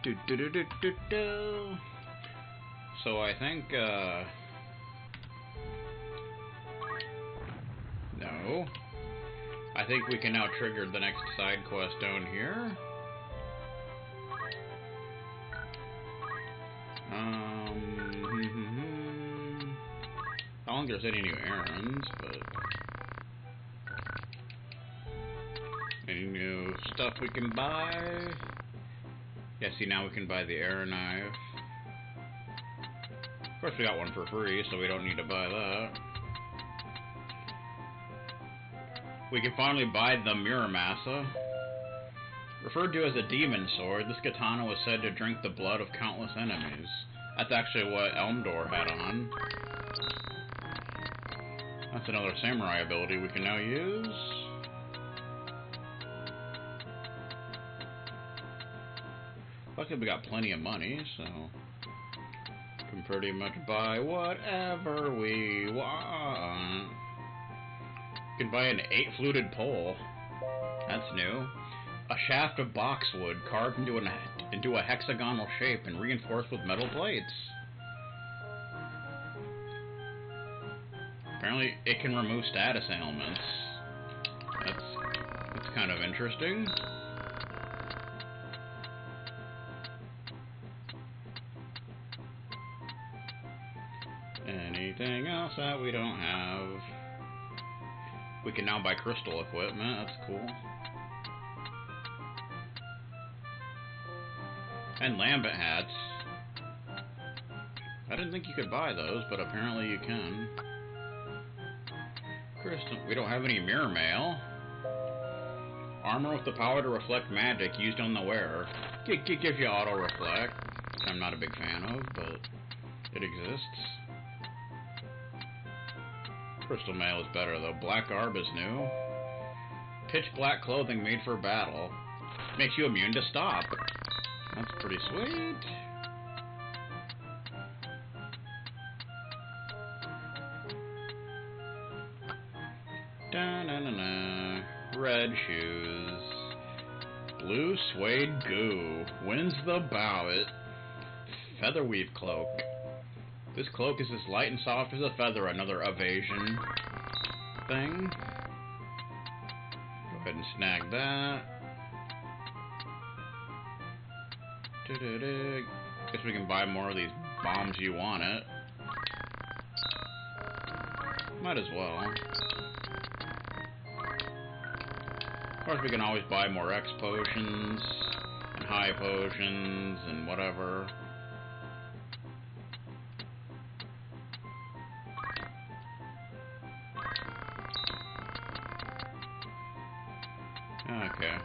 Do, do, do, do, do, do. So I think, no. I think we can now trigger the next side quest down here. I don't think there's any new errands, but any new stuff we can buy? Yeah, see, now we can buy the air knife. Of course, we got one for free, so we don't need to buy that. We can finally buy the Mirror Massa. Referred to as a demon sword, this katana was said to drink the blood of countless enemies. That's actually what Elmdor had on. That's another samurai ability we can now use. Luckily we got plenty of money, so can pretty much buy whatever we want. You can buy an 8-fluted pole. That's new. A shaft of boxwood carved into a hexagonal shape and reinforced with metal plates. Apparently it can remove status ailments. That's kind of interesting. Anything else that we don't have? We can now buy crystal equipment, that's cool. And lambent hats. I didn't think you could buy those, but apparently you can. Crystal. We don't have any mirror mail. Armor with the power to reflect magic used on the wearer. It gives you auto reflect, which I'm not a big fan of, but it exists. Crystal mail is better though. Black garb is new. Pitch black clothing made for battle. Makes you immune to stop. That's pretty sweet. Da-na-na-na. Red shoes. Blue suede goo. Wins the bout. Featherweave cloak. This cloak is as light and soft as a feather. Another evasion thing. Go ahead and snag that. Guess we can buy more of these bombs you want it. Might as well. Of course, we can always buy more X potions and high potions and whatever. Okay.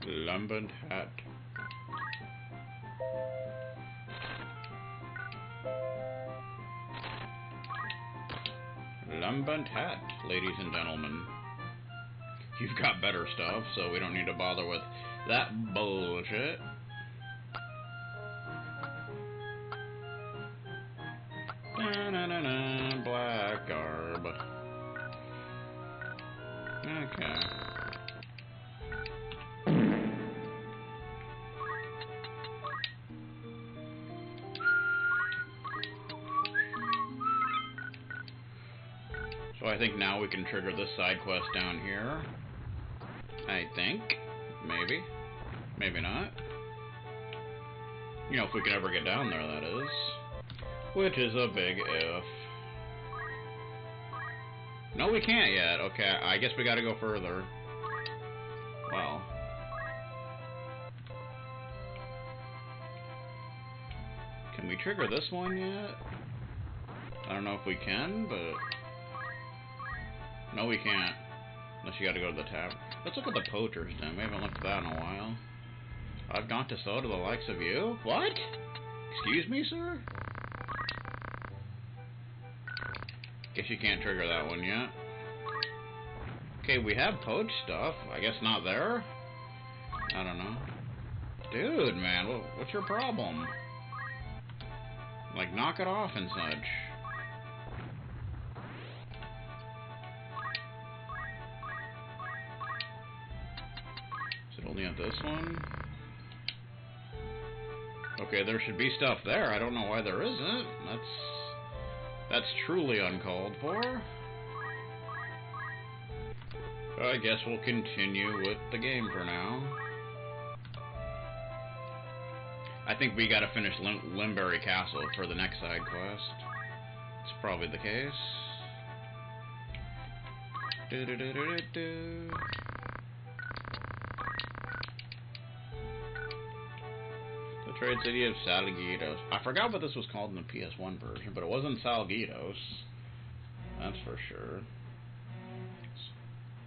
Lambent hat. Lambent hat, ladies and gentlemen. You've got better stuff, so we don't need to bother with that bullshit. Na-na-na-na, black garb. Okay. So I think now we can trigger this side quest down here. I think. Maybe. Maybe not. You know, if we can ever get down there, that is. Which is a big if. No, we can't yet. Okay, I guess we gotta go further. Well. Can we trigger this one yet? I don't know if we can, but... No, we can't. Unless you gotta go to the tavern. Let's look at the poacher's den. We haven't looked at that in a while. I've gone to so to the likes of you? What? Excuse me, sir? Guess you can't trigger that one yet. Okay, we have poached stuff. I guess not there? I don't know. Dude, man, what's your problem? Like, knock it off and such. Is it only on this one? Okay, there should be stuff there. I don't know why there isn't. That's truly uncalled for. I guess we'll continue with the game for now. I think we gotta finish Limberry Castle for the next side quest. It's probably the case. The Trade City of Salguitos. I forgot what this was called in the PS1 version, but it wasn't Salguitos. That's for sure.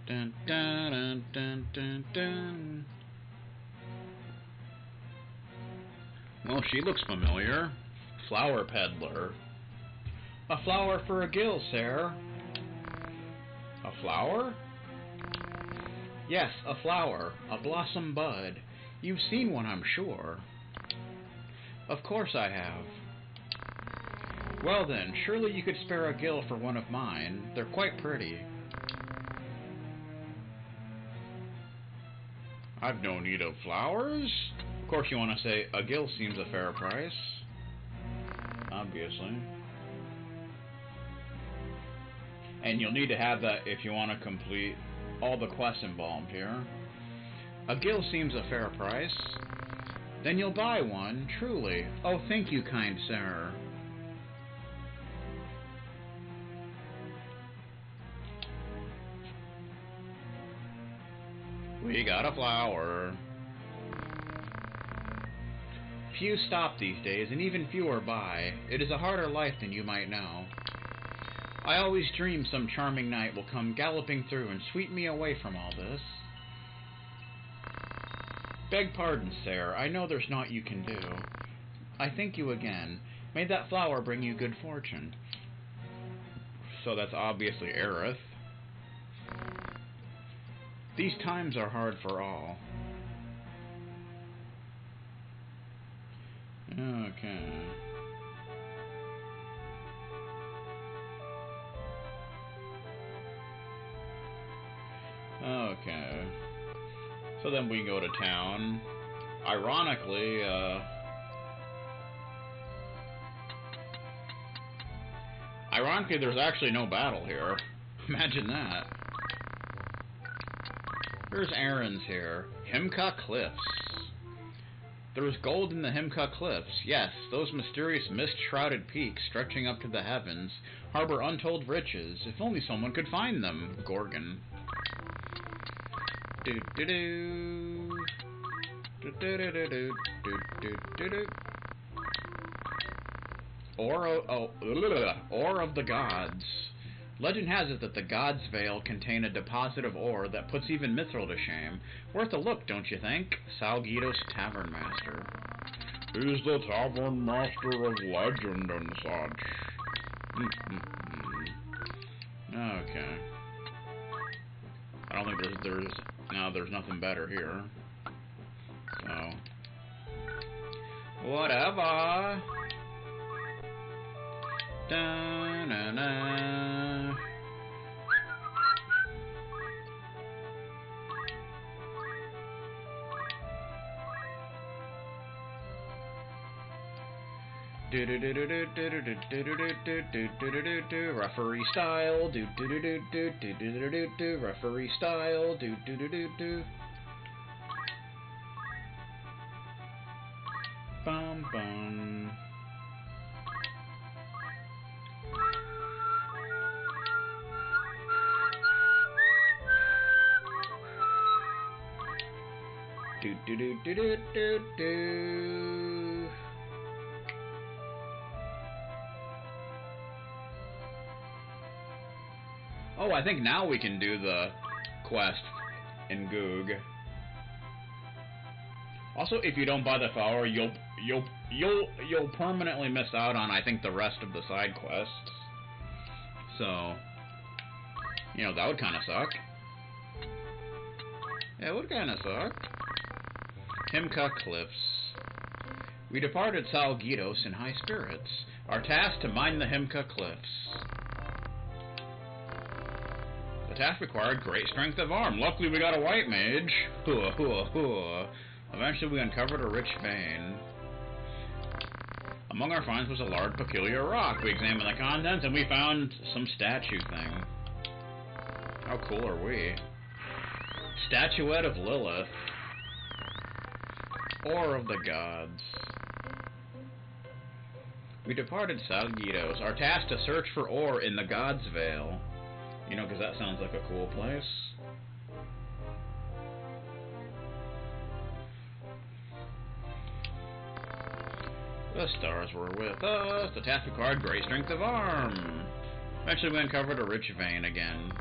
Dun, dun, dun, dun, dun, dun. Well, she looks familiar. Flower peddler. A flower for a gill, sir. A flower? Yes, a flower. A blossom bud. You've seen one, I'm sure. Of course I have. Well then, surely you could spare a gill for one of mine. They're quite pretty. I've no need of flowers. Of course you want to say, a gill seems a fair price. Obviously. And you'll need to have that if you want to complete all the quests involved here. A gill seems a fair price. Then you'll buy one, truly. Oh, thank you, kind sir. We got a flower. Few stop these days, and even fewer buy. It is a harder life than you might know. I always dream some charming knight will come galloping through and sweep me away from all this. Beg pardon, sir. I know there's naught you can do. I thank you again. May that flower bring you good fortune. So that's obviously Aerith. These times are hard for all. Okay. Okay. So then we go to town. Ironically, there's actually no battle here. Imagine that. There's errands here. Himka Cliffs. There's gold in the Himka Cliffs. Yes, those mysterious mist-shrouded peaks stretching up to the heavens harbor untold riches. If only someone could find them. Gorgon. Do do do. Do do do do do do do do. Ore of the gods. Legend has it that the God's Veil contain a deposit of ore that puts even Mithril to shame. Worth a look, don't you think? Salguitos Tavern Master. He's the Tavern Master of legend and such. Okay. I don't think there's nothing better here. So whatever. Da-na-na. Do do do do do do do do do do do do do referee style do do do do do do do do do referee style do do do do do bum bum. Do do do do do do do. Oh, I think now we can do the quest in Goog. Also, if you don't buy the flower, you'll permanently miss out on, I think, the rest of the side quests. So, you know, that would kind of suck. Yeah, what kind of suck? Himka Cliffs. We departed Salgitos in high spirits. Our task to mine the Himka Cliffs. The task required great strength of arm. Luckily we got a white mage. Hua, hua, hua. Eventually we uncovered a rich vein. Among our finds was a large peculiar rock. We examined the contents and we found some statue thing. How cool are we? Statuette of Lilith. Ore of the gods. We departed Salgitos. Our task to search for ore in the God's Vale. You know, because that sounds like a cool place. The stars were with us. The task required great strength of arm. Eventually we uncovered a rich vein again.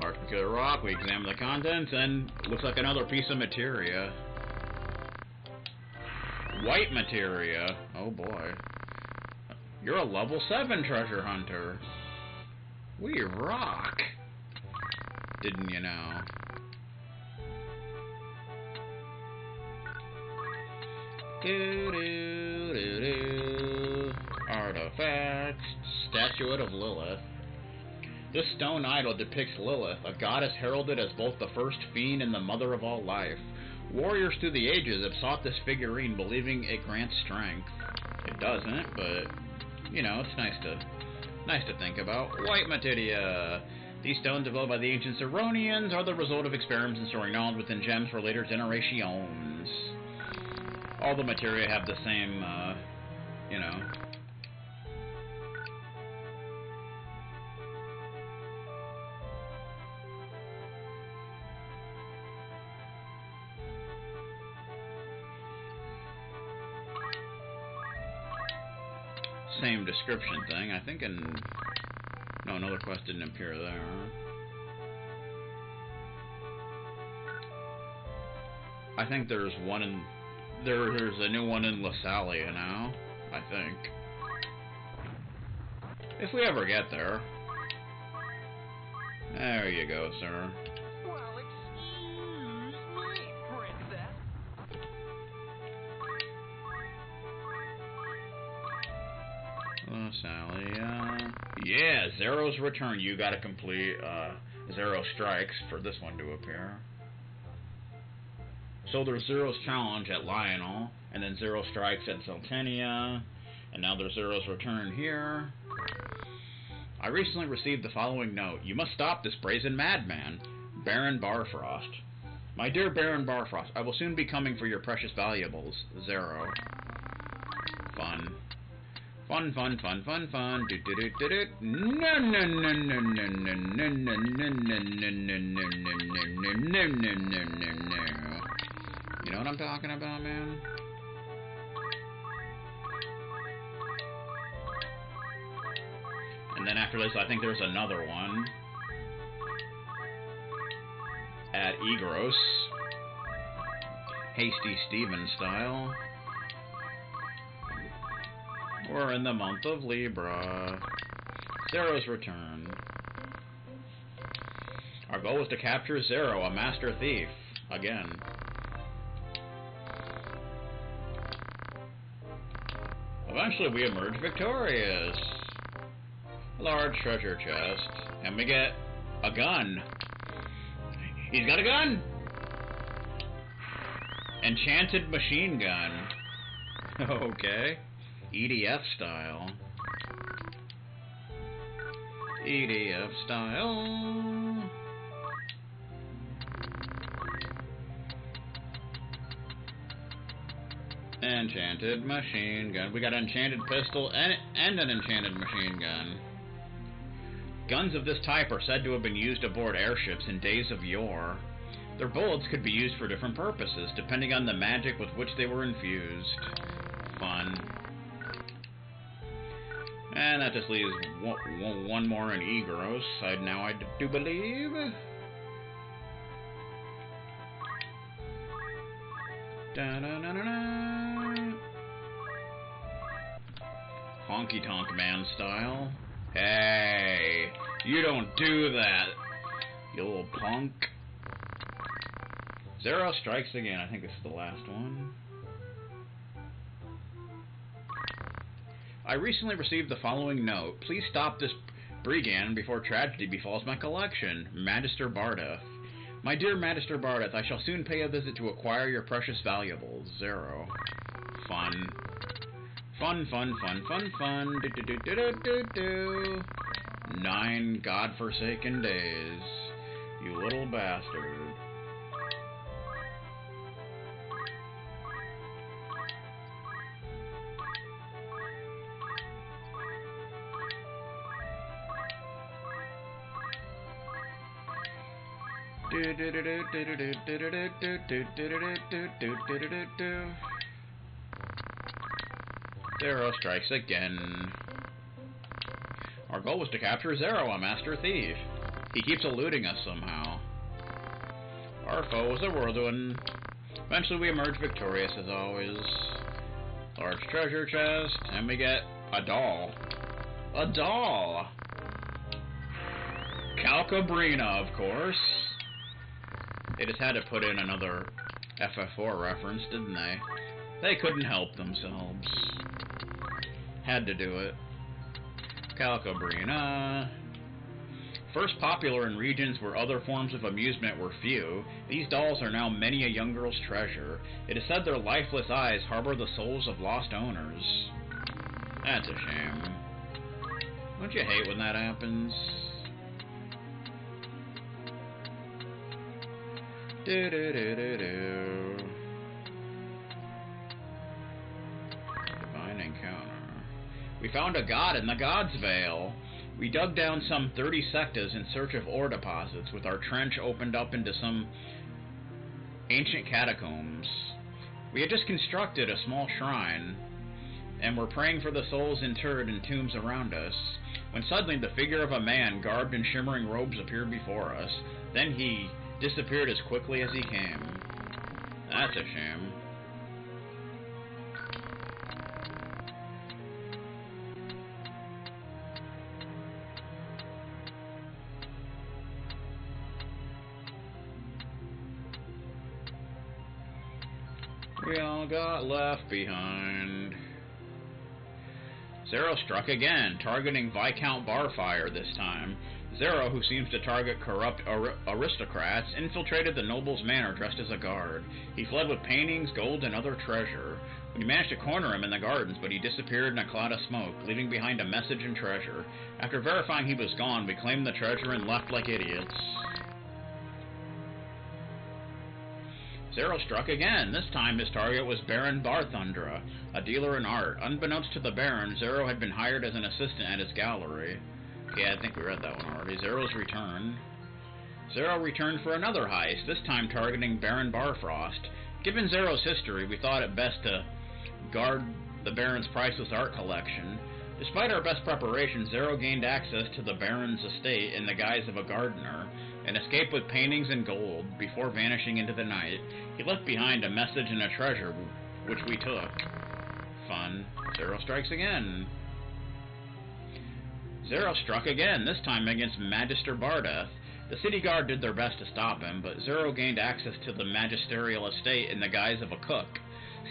Large peculiar rock. We examined the contents and looks like another piece of materia. White materia. Oh boy. You're a level 7 treasure hunter. We rock. Didn't you know? Artifacts. Statuette of Lilith. This stone idol depicts Lilith, a goddess heralded as both the first fiend and the mother of all life. Warriors through the ages have sought this figurine, believing it grants strength. It doesn't, but you know, it's nice to think about. White materia. These stones developed by the ancient Ceronians are the result of experiments in storing knowledge within gems for later generations. All the materia have the same, you know. Same description thing. I think in... No, another quest didn't appear there. I think there's one in... There's a new one in LaSalle now. I think. If we ever get there. There you go, sir. Well, excuse me, princess. LaSalle, yeah, Zero's return. You gotta complete, Zero Strikes for this one to appear. So there's Zero's challenge at Lionel, and then Zero Strikes at Zeltenia, and now there's Zero's return here. I recently received the following note. You must stop this brazen madman, Baron Barfrost. My dear Baron Barfrost, I will soon be coming for your precious valuables. Zero. Fun. Fun, fun, fun, fun, fun. Do do do do do. No no no no no no no no no no no no no no no no. You know what I'm talking about, man? And then after this, I think there's another one at Egros, Hasty Steven style. We're in the month of Libra. Zero's return. Our goal is to capture Zero, a master thief. Again. Eventually we emerge victorious. A large treasure chest. And we get a gun. He's got a gun! Enchanted machine gun. Okay. EDF style. EDF style. Enchanted machine gun. We got an enchanted pistol and an enchanted machine gun. Guns of this type are said to have been used aboard airships in days of yore. Their bullets could be used for different purposes, depending on the magic with which they were infused. Fun. And that just leaves one more in Egros, I do believe. Da-da-da-da-da. Honky Tonk Man style. Hey, you don't do that, you little punk. Zero strikes again. I think this is the last one. I recently received the following note. Please stop this brigand before tragedy befalls my collection. Magister Bardeth. My dear Magister Bardeth, I shall soon pay a visit to acquire your precious valuables. Zero. Fun. Fun, fun, fun, fun, fun. Do, do, do, do, do, do, do. 9 godforsaken days. You little bastard. Zero strikes again. Our goal was to capture Zero, a master thief. He keeps eluding us somehow. Our foe was a whirlwind. Eventually we emerge victorious as always. Large treasure chest, and we get a doll. A doll! Calcabrina, of course. They just had to put in another FF4 reference, didn't they? They couldn't help themselves. Had to do it. Calcabrina. First popular in regions where other forms of amusement were few, these dolls are now many a young girl's treasure. It is said their lifeless eyes harbor the souls of lost owners. That's a shame. Don't you hate when that happens? Do do do do do. Divine encounter. We found a god in the God's Vale. We dug down some 30 sectas in search of ore deposits, with our trench opened up into some ancient catacombs. We had just constructed a small shrine, and were praying for the souls interred in tombs around us, when suddenly the figure of a man garbed in shimmering robes appeared before us. Then he disappeared as quickly as he came. That's a shame. We all got left behind. Zero struck again, targeting Viscount Barfire this time. Zero, who seems to target corrupt aristocrats, infiltrated the noble's manor dressed as a guard. He fled with paintings, gold, and other treasure. We managed to corner him in the gardens, but he disappeared in a cloud of smoke, leaving behind a message and treasure. After verifying he was gone, we claimed the treasure and left like idiots. Zero struck again. This time his target was Baron Barthundra, a dealer in art. Unbeknownst to the Baron, Zero had been hired as an assistant at his gallery. Yeah, I think we read that one already. Zero's return. Zero returned for another heist, this time targeting Baron Barfrost. Given Zero's history, we thought it best to guard the Baron's priceless art collection. Despite our best preparation, Zero gained access to the Baron's estate in the guise of a gardener, and escaped with paintings and gold before vanishing into the night. He left behind a message and a treasure, which we took. Fun. Zero strikes again. Zero struck again, this time against Magister Bardeth. The city guard did their best to stop him, but Zero gained access to the magisterial estate in the guise of a cook,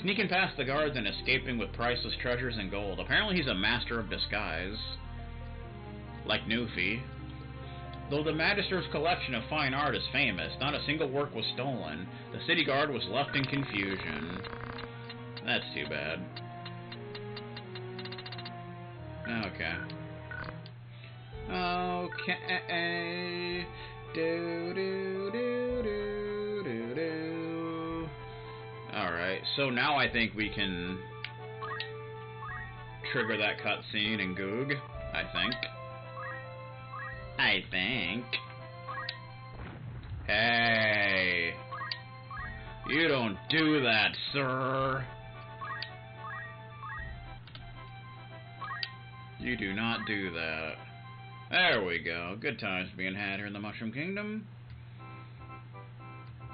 sneaking past the guards and escaping with priceless treasures and gold. Apparently he's a master of disguise. Like Newfie. Though the Magister's collection of fine art is famous, not a single work was stolen. The city guard was left in confusion. That's too bad. Okay. Okay. Do do do do do do. Alright, so now I think we can trigger that cutscene in Goog, I think. Hey! You don't do that, sir! You do not do that. There we go. Good times being had here in the Mushroom Kingdom.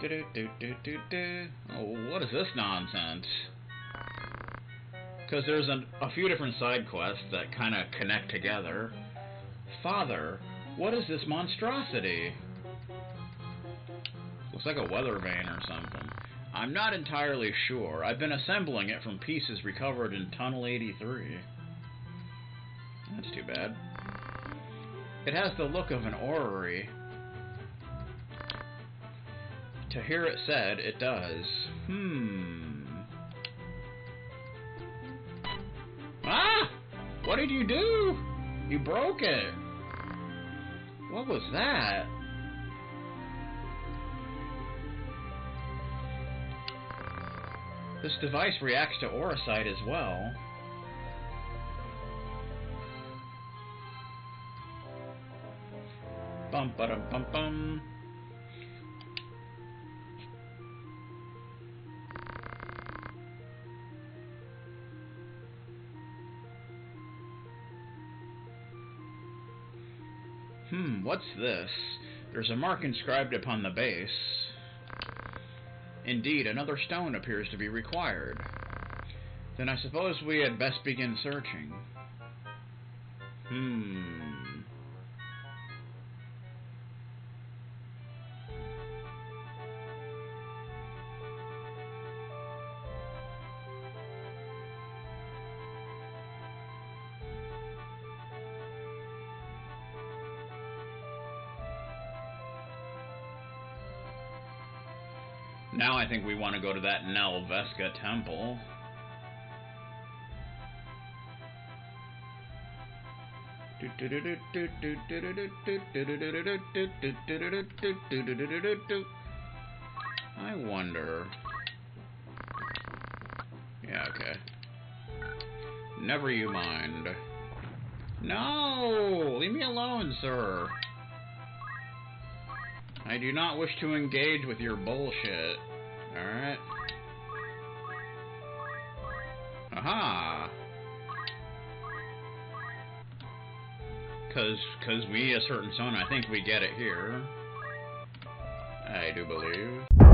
Oh, what is this nonsense? Because there's a few different side quests that kind of connect together. Father, what is this monstrosity? Looks like a weather vane or something. I'm not entirely sure. I've been assembling it from pieces recovered in Tunnel 83. That's too bad. It has the look of an orrery. To hear it said, it does. Ah! What did you do? You broke it. What was that? This device reacts to aurosite as well. Bum ba dum bum bum. What's this? There's a mark inscribed upon the base. Indeed, another stone appears to be required. Then I suppose we had best begin searching. Now I think we want to go to that Nelveska temple. I wonder. Yeah, okay. Never you mind. No! Leave me alone, sir. I do not wish to engage with your bullshit. Alright. Aha! Cause we, a certain zone, I think we get it here. I do believe.